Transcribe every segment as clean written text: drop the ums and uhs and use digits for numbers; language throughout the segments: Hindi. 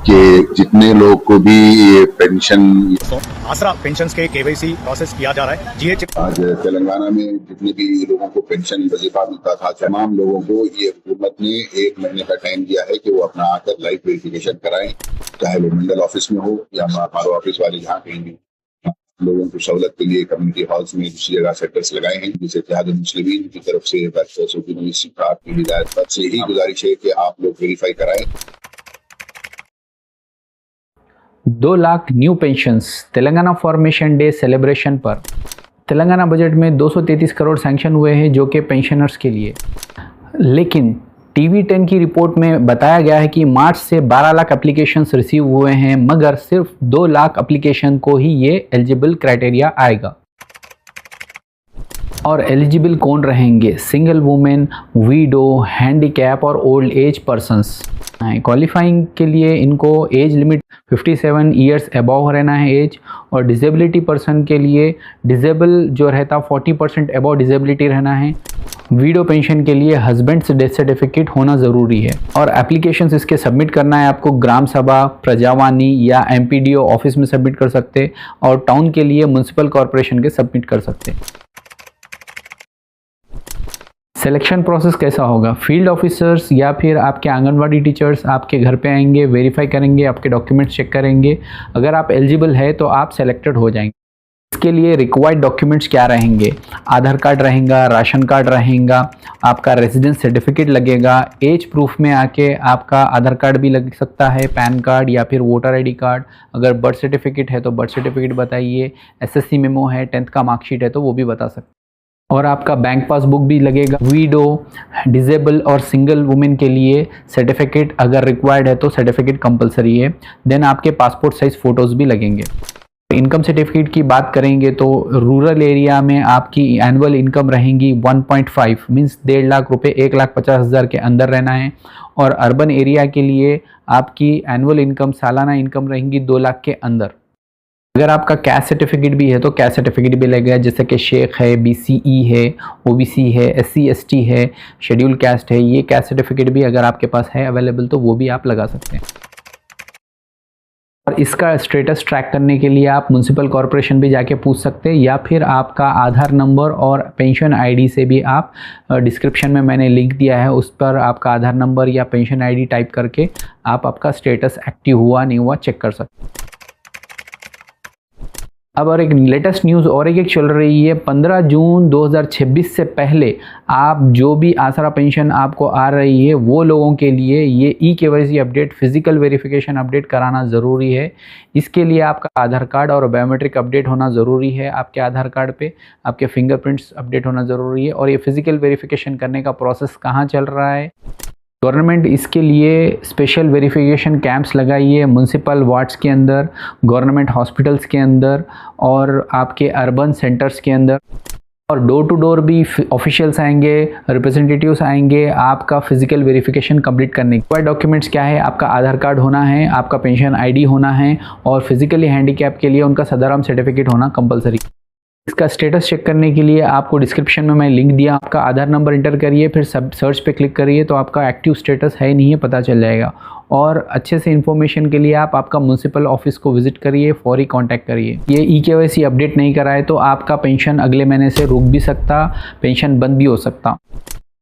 कि जितने लोग को भी ये पेंशन आसरा पेंशन के केवाईसी प्रोसेस किया जा रहा है। जीएच आज तेलंगाना में जितने भी लोगों को पेंशन वजीफा मिलता था, तमाम लोगों को ये हुकूमत ने 1 महीने का टाइम दिया है कि वो अपना आकर लाइफ वेरिफिकेशन कराएं, चाहे वो मंडल ऑफिस में हो या हमारे ऑफिस वाले जहाँ कहीं भी। लोगों को सहूलत के लिए कम्युनिटी हॉल्स में दूसरी जगह सेक्टर्स लगाए हैं, जिसे इत्तेहाद मुस्लिमीन की तरफ से आपकी हिदायत से ही गुजारिश है कि आप लोग वेरीफाई कराएं। 2 lakh new pensions Telangana formation day celebration पर तेलंगाना बजट में 233 करोड़ सैंक्शन हुए हैं जो कि पेंशनर्स के लिए। लेकिन TV10 की रिपोर्ट में बताया गया है कि मार्च से 12 लाख एप्लीकेशंस रिसीव हुए हैं, मगर सिर्फ 2 लाख एप्लीकेशन को ही ये एलिजिबल क्राइटेरिया आएगा। और एलिजिबल कौन रहेंगे? सिंगल वुमेन, वीडो, हैंडीकैप और ओल्ड एज पर्सन्स। क्वालिफाइंग के लिए इनको एज लिमिट 57 ईयर्स अबव रहना है एज, और डिसेबिलिटी पर्सन के लिए डिसेबल जो रहता 40% अबव डिसेबिलिटी रहना है। वीडो पेंशन के लिए हस्बैंड्स डेथ सर्टिफिकेट होना ज़रूरी है। और एप्लीकेशंस इसके सबमिट करना है आपको ग्राम सभा, प्रजावानी या MPDO ऑफिस में सबमिट कर सकते, और टाउन के लिए म्यूनसिपल कॉरपोरेशन के सबमिट कर सकते। सिलेक्शन प्रोसेस कैसा होगा? फील्ड ऑफिसर्स या फिर आपके आंगनवाड़ी टीचर्स आपके घर पे आएंगे, वेरीफाई करेंगे, आपके डॉक्यूमेंट्स चेक करेंगे। अगर आप एलिजिबल है तो आप सेलेक्टेड हो जाएंगे। इसके लिए रिक्वायर्ड डॉक्यूमेंट्स क्या रहेंगे? आधार कार्ड रहेगा, राशन कार्ड रहेगा, आपका रेजिडेंस सर्टिफिकेट लगेगा, एज प्रूफ में आके आपका आधार कार्ड भी लग सकता है, पैन कार्ड या फिर वोटर ID कार्ड। अगर बर्थ सर्टिफिकेट है तो बर्थ सर्टिफिकेट बताइए, SSC मेमो है, 10th का मार्कशीट है तो वो भी बता सकते। और आपका बैंक पासबुक भी लगेगा। वीडो, डिसेबल और सिंगल वुमेन के लिए सर्टिफिकेट अगर रिक्वायर्ड है तो सर्टिफिकेट कंपलसरी है। देन आपके पासपोर्ट साइज फ़ोटोज़ भी लगेंगे। इनकम सर्टिफिकेट की बात करेंगे तो रूरल एरिया में आपकी एनुअल इनकम रहेंगी 1.5 मीन्स 1.5 लाख रुपये, 1,50,000 के अंदर रहना है। और अर्बन एरिया के लिए आपकी एनुअल इनकम, सालाना इनकम रहेंगी 2 लाख के अंदर। अगर आपका कैस्ट सर्टिफिकेट भी है तो कैस्ट सर्टिफिकेट भी लगेगा, जैसे कि शेख है, BCE है, OBC है, SC ST है, शेड्यूल कैस्ट है। ये कैस्ट सर्टिफिकेट भी अगर आपके पास है अवेलेबल तो वो भी आप लगा सकते हैं। और इसका स्टेटस ट्रैक करने के लिए आप म्यूनसिपल कॉरपोरेशन भी जाके पूछ सकते हैं, या फिर आपका आधार नंबर और पेंशन ID से भी आप डिस्क्रिप्शन में मैंने लिंक दिया है, उस पर आपका आधार नंबर या पेंशन ID टाइप करके आप आपका स्टेटस एक्टिव हुआ नहीं हुआ चेक कर सकते हैं। अब और एक लेटेस्ट न्यूज़ और एक चल रही है। 15 जून 2026 से पहले आप जो भी आसरा पेंशन आपको आ रही है वो लोगों के लिए ये eKYC update, physical verification update कराना ज़रूरी है। इसके लिए आपका आधार कार्ड और बायोमेट्रिक अपडेट होना ज़रूरी है। आपके आधार कार्ड पे आपके फिंगरप्रिंट्स अपडेट होना ज़रूरी है। और ये फिजिकल वेरिफिकेशन करने का प्रोसेस कहाँ चल रहा है? गवर्नमेंट इसके लिए स्पेशल वेरिफिकेशन कैंप्स लगाई है म्यूनसिपल वार्ड्स के अंदर, गवर्नमेंट हॉस्पिटल्स के अंदर और आपके अर्बन सेंटर्स के अंदर। और डोर टू डोर भी ऑफिशियल्स आएंगे, रिप्रेजेंटेटिव्स आएंगे आपका फिजिकल वेरिफिकेशन कंप्लीट करने के। डॉक्यूमेंट्स क्या है? आपका आधार कार्ड होना है, आपका पेंशन ID होना है, और फिजिकली हैंडीकैप के लिए उनका सदाराम सर्टिफिकेट होना कंपलसरी। इसका स्टेटस चेक करने के लिए आपको डिस्क्रिप्शन में मैं लिंक दिया, आपका आधार नंबर इंटर करिए, फिर सब सर्च पे क्लिक करिए तो आपका एक्टिव स्टेटस है नहीं है पता चल जाएगा। और अच्छे से इन्फॉर्मेशन के लिए आप आपका म्यूनसिपल ऑफिस को विजिट करिए, फौरी कांटेक्ट करिए। ये eKYC अपडेट नहीं कराए तो आपका पेंशन अगले महीने से रुक भी सकता, पेंशन बंद भी हो सकता,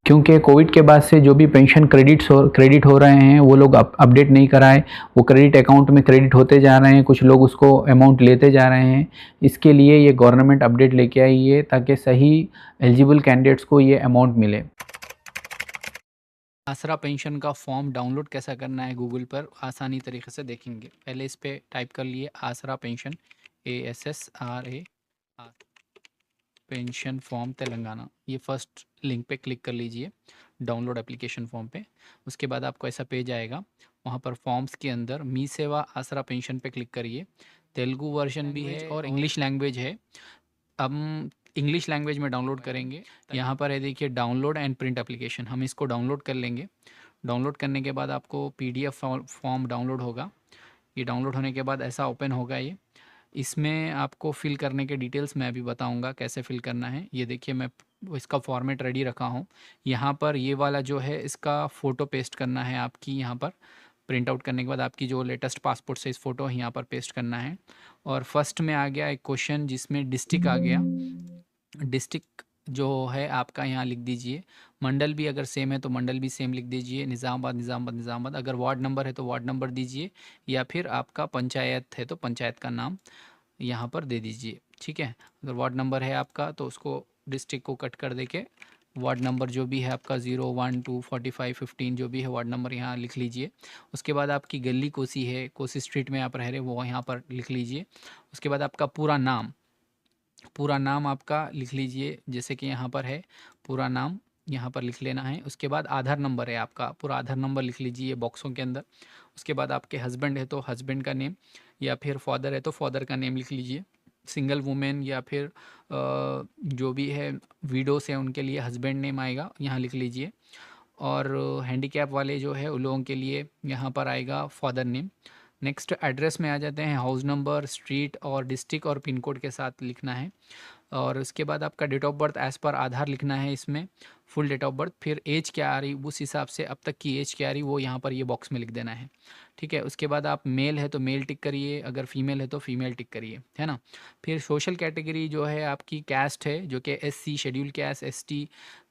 क्योंकि कोविड के बाद से जो भी पेंशन क्रेडिट हो रहे हैं वो लोग अपडेट नहीं कराए, वो क्रेडिट अकाउंट में क्रेडिट होते जा रहे हैं, कुछ लोग उसको अमाउंट लेते जा रहे हैं। इसके लिए ये गवर्नमेंट अपडेट लेके आई है ताकि सही एलिजिबल कैंडिडेट्स को ये अमाउंट मिले। आसरा पेंशन का फॉर्म डाउनलोड कैसा करना है गूगल पर आसानी तरीके से देखेंगे। पहले इस पर टाइप कर लिए आसरा pension, ASSRA pension form Telangana. ये फर्स्ट लिंक पे क्लिक कर लीजिए डाउनलोड एप्लीकेशन फॉर्म पे। उसके बाद आपको ऐसा पेज आएगा, वहाँ पर फॉर्म्स के अंदर मी सेवा आसरा पेंशन पे क्लिक करिए। तेलुगु वर्जन भी है और इंग्लिश लैंग्वेज है। अब इंग्लिश लैंग्वेज में डाउनलोड करेंगे। यहाँ पर है देखिए डाउनलोड एंड प्रिंट एप्लीकेशन, हम इसको डाउनलोड कर लेंगे। डाउनलोड करने के बाद आपको PDF फॉर्म डाउनलोड होगा। ये डाउनलोड होने के बाद ऐसा ओपन होगा। ये इसमें आपको फिल करने के डिटेल्स मैं अभी बताऊंगा कैसे फिल करना है। ये देखिए मैं इसका फॉर्मेट रेडी रखा हूँ। यहाँ पर ये वाला जो है इसका फ़ोटो पेस्ट करना है आपकी यहाँ पर प्रिंट आउट करने के बाद आपकी जो लेटेस्ट पासपोर्ट साइज़ फ़ोटो है यहाँ पर पेस्ट करना है। और फर्स्ट में आ गया एक क्वेश्चन जिसमें डिस्ट्रिक्ट आ गया, डिस्ट्रिक्ट जो है आपका यहाँ लिख दीजिए। मंडल भी अगर सेम है तो मंडल भी सेम लिख दीजिए, निज़ामाबाद निज़ामाबाद निज़ामाबाद। अगर वार्ड नंबर है तो वार्ड नंबर दीजिए, या फिर आपका पंचायत है तो पंचायत का नाम यहाँ पर दे दीजिए, ठीक है। अगर वार्ड नंबर है आपका तो उसको डिस्ट्रिक्ट को कट कर दे के वार्ड नंबर जो भी है आपका 0, 1, 2, 45, 15 जो भी है वार्ड नंबर यहाँ लिख लीजिए। उसके बाद आपकी गली कोसी है, कोसी स्ट्रीट में आप रह रहे वो यहाँ पर लिख लीजिए। उसके बाद आपका पूरा नाम आपका लिख लीजिए, जैसे कि यहाँ पर है पूरा नाम यहाँ पर लिख लेना है। उसके बाद आधार नंबर है आपका, पूरा आधार नंबर लिख लीजिए बॉक्सों के अंदर। उसके बाद आपके हस्बैंड है तो हस्बैंड का नेम, या फिर फादर है तो फादर का नेम लिख लीजिए। सिंगल वुमेन या फिर जो भी है विडोस है उनके लिए हस्बैंड नेम आएगा, यहाँ लिख लीजिए। और हैंडीकैप वाले जो है उन लोगों के लिए यहाँ पर आएगा फादर नेम। नेक्स्ट एड्रेस में आ जाते हैं, हाउस नंबर, स्ट्रीट और डिस्ट्रिक्ट और पिन कोड के साथ लिखना है। और उसके बाद आपका date of birth as per आधार लिखना है इसमें, फुल डेट ऑफ बर्थ। फिर एज क्या आ रही उस हिसाब से अब तक की एज क्या आ रही वो यहाँ पर ये बॉक्स में लिख देना है, ठीक है। उसके बाद आप मेल है तो मेल टिक करिए, अगर फीमेल है तो फीमेल टिक करिए, है ना। फिर सोशल कैटेगरी जो है आपकी कैस्ट है, जो कि SC schedule caste, ST,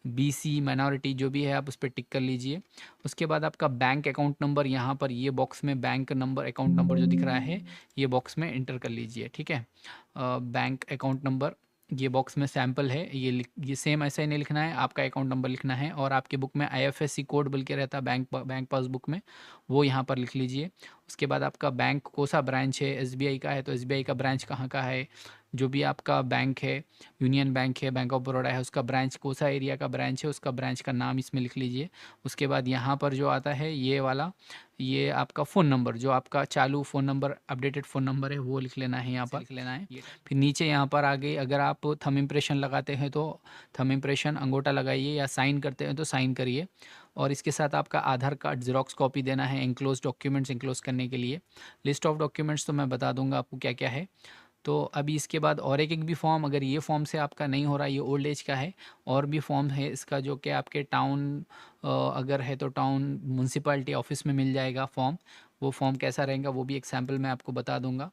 BC minority जो भी है आप उस पर टिक कर लीजिए। उसके बाद आपका बैंक अकाउंट नंबर यहाँ पर ये बॉक्स में बैंक नंबर अकाउंट नंबर जो दिख रहा है ये बॉक्स में इंटर कर लीजिए, ठीक है। बैंक अकाउंट नंबर ये बॉक्स में सैम्पल है, ये सेम ऐसा ही नहीं लिखना है, आपका अकाउंट नंबर लिखना है। और आपके बुक में IFSC कोड बोल के रहता है बैंक पासबुक में, वो यहाँ पर लिख लीजिए। उसके बाद आपका बैंक कौन सा ब्रांच है, SBI का है तो SBI का ब्रांच कहाँ का है, जो भी आपका बैंक है, यूनियन बैंक है, बैंक ऑफ बड़ौदा है, उसका ब्रांच कौन सा एरिया का ब्रांच है उसका ब्रांच का नाम इसमें लिख लीजिए। उसके बाद यहाँ पर जो आता है ये वाला, ये आपका फ़ोन नंबर, जो आपका चालू phone number updated phone number है वो लिख लेना है, यहाँ पर लिख लेना है। फिर नीचे यहाँ पर आ गई, अगर आप थंब इम्प्रेशन लगाते हैं तो थंब इम्प्रेशन अंगूठा लगाइए, या साइन करते हैं तो साइन करिए। और इसके साथ आपका आधार कार्ड ज़ेरॉक्स कॉपी देना है एंक्लोज डॉक्यूमेंट्स एंक्लोज करने के लिए। लिस्ट ऑफ डॉक्यूमेंट्स तो मैं बता दूंगा आपको क्या क्या है। तो अभी इसके बाद और एक भी फॉर्म, अगर ये फॉर्म से आपका नहीं हो रहा, ये ओल्ड एज का है, और भी फॉर्म है इसका जो कि आपके टाउन अगर है तो टाउन म्यूनसिपैलिटी ऑफिस में मिल जाएगा फॉर्म। वो फॉर्म कैसा रहेगा वो भी एक सैम्पल मैं आपको बता दूंगा।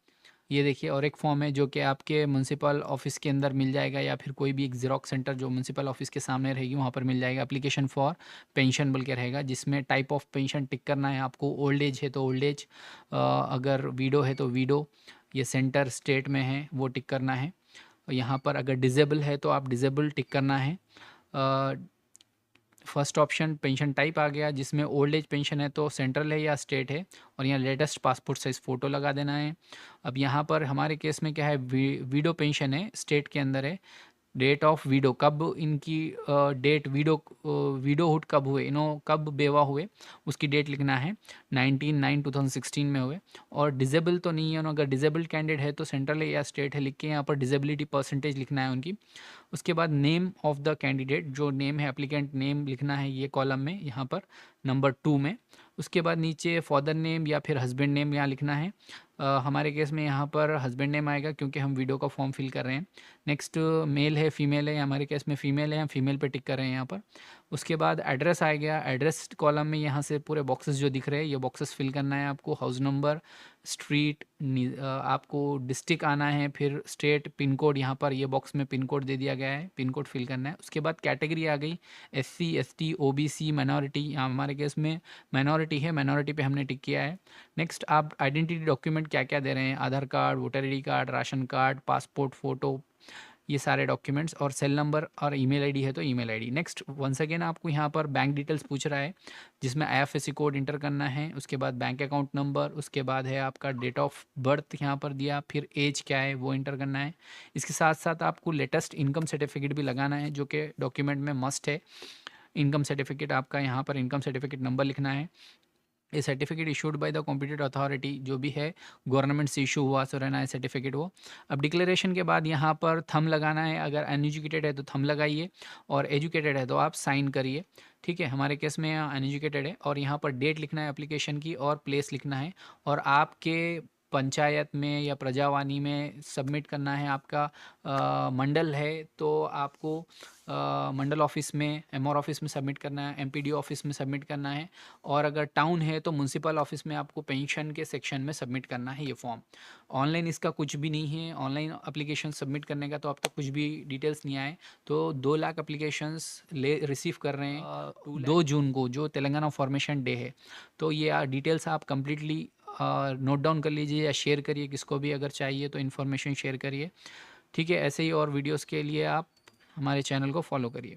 ये देखिए और एक फॉर्म है जो कि आपके म्यूनसिपल ऑफिस के अंदर मिल जाएगा, या फिर कोई भी एक ज़ेरॉक्स सेंटर जो म्यूनसिपल ऑफिस के सामने रहेगी वहाँ पर मिल जाएगा। एप्लीकेशन फॉर पेंशन बोल के रहेगा, जिसमें टाइप ऑफ पेंशन टिक करना है आपको। ओल्ड एज है तो ओल्ड एज, अगर वीडो है तो वीडो, ये सेंटर स्टेट में है वो टिक करना है। यहाँ पर अगर डिजेबल है तो आप डिजेबल टिक करना है। फर्स्ट ऑप्शन पेंशन टाइप आ गया, जिसमें ओल्ड एज पेंशन है तो सेंट्रल है या स्टेट है, और यहाँ लेटेस्ट पासपोर्ट साइज़ फ़ोटो लगा देना है। अब यहाँ पर हमारे केस में क्या है, वीडो पेंशन है, स्टेट के अंदर है। डेट ऑफ वीडो, कब इनकी डेट वीडोहुड कब हुए, कब बेवा हुए उसकी डेट लिखना है, 19/9/2016 में हुए। और डिजेबल तो नहीं है, अगर डिजेबल कैंडिडेट है तो सेंट्रल है या स्टेट है लिख के यहाँ पर डिजेबिलिटी परसेंटेज लिखना है उनकी। उसके बाद नेम ऑफ द कैंडिडेट, जो नेम है एप्लीकेंट नेम लिखना है ये कॉलम में, यहाँ पर नंबर 2 में। उसके बाद नीचे फादर नेम या फिर हस्बैंड नेम यहाँ लिखना है। हमारे केस में यहाँ पर हस्बैंड नेम आएगा क्योंकि हम वीडियो का फॉर्म फिल कर रहे हैं। नेक्स्ट मेल है फीमेल है, हमारे केस में फीमेल है, हम फीमेल पे टिक कर रहे हैं यहाँ पर। उसके बाद एड्रेस आ गया, एड्रेस कॉलम में यहाँ से पूरे बॉक्सेस जो दिख रहे हैं ये बॉक्सेस फिल करना है आपको। हाउस नंबर, स्ट्रीट, आपको डिस्ट्रिक्ट आना है, फिर स्टेट, पिन कोड, यहाँ पर ये बॉक्स में पिन कोड दे दिया गया है, पिन कोड फिल करना है। उसके बाद कैटेगरी आ गई, SC ST OBC माइनॉरिटी, यहाँ हमारे केस में माइनॉरिटी है, माइनॉरिटी पे हमने टिक किया है। नेक्स्ट आप आइडेंटिटी डॉक्यूमेंट क्या क्या दे रहे हैं, Aadhaar card, voter ID card, ration card, passport photo, ये सारे डॉक्यूमेंट्स, और सेल नंबर और ईमेल आईडी है तो email ID. Next once again आपको यहाँ पर बैंक डिटेल्स पूछ रहा है, जिसमें IFSC कोड इंटर करना है। उसके बाद बैंक अकाउंट नंबर, उसके बाद है आपका डेट ऑफ बर्थ यहाँ पर दिया, फिर एज क्या है वो इंटर करना है। इसके साथ साथ आपको लेटेस्ट इनकम सर्टिफिकेट भी लगाना है, जो कि डॉक्यूमेंट में मस्ट है। इनकम सर्टिफिकेट आपका यहाँ पर इनकम सर्टिफिकेट नंबर लिखना है। ये certificate issued by the competent authority, जो भी है गवर्नमेंट से इशू हुआ सो रहना है सर्टिफिकेट वो। अब डिक्लेरेशन के बाद यहाँ पर थंब लगाना है, अगर अनएजुकेटेड है तो थंब लगाइए, और एजुकेटेड है तो आप साइन करिए, ठीक है। हमारे केस में अनएजुकेटेड है, और यहाँ पर डेट लिखना है एप्लीकेशन की, और प्लेस लिखना है, और आपके पंचायत में या प्रजावानी में सबमिट करना है, आपका मंडल है तो आपको मंडल ऑफिस में, एमआर ऑफिस में सबमिट करना है, एमपीडीओ ऑफिस में सबमिट करना है, और अगर टाउन है तो म्यूनसिपल ऑफिस में आपको पेंशन के सेक्शन में सबमिट करना है ये फॉर्म। ऑनलाइन इसका कुछ भी नहीं है, ऑनलाइन एप्लीकेशन सबमिट करने का तो अब तक कुछ भी डिटेल्स नहीं आए। तो 2 लाख एप्लीकेशंस रिसीव कर रहे हैं 2 जून को, जो तेलंगाना फॉर्मेशन डे है। तो ये डिटेल्स आप कंप्लीटली नोट डाउन कर लीजिए या शेयर करिए, किसको भी अगर चाहिए तो इन्फॉर्मेशन शेयर करिए, ठीक है। ऐसे ही और वीडियोस के लिए आप हमारे चैनल को फॉलो करिए।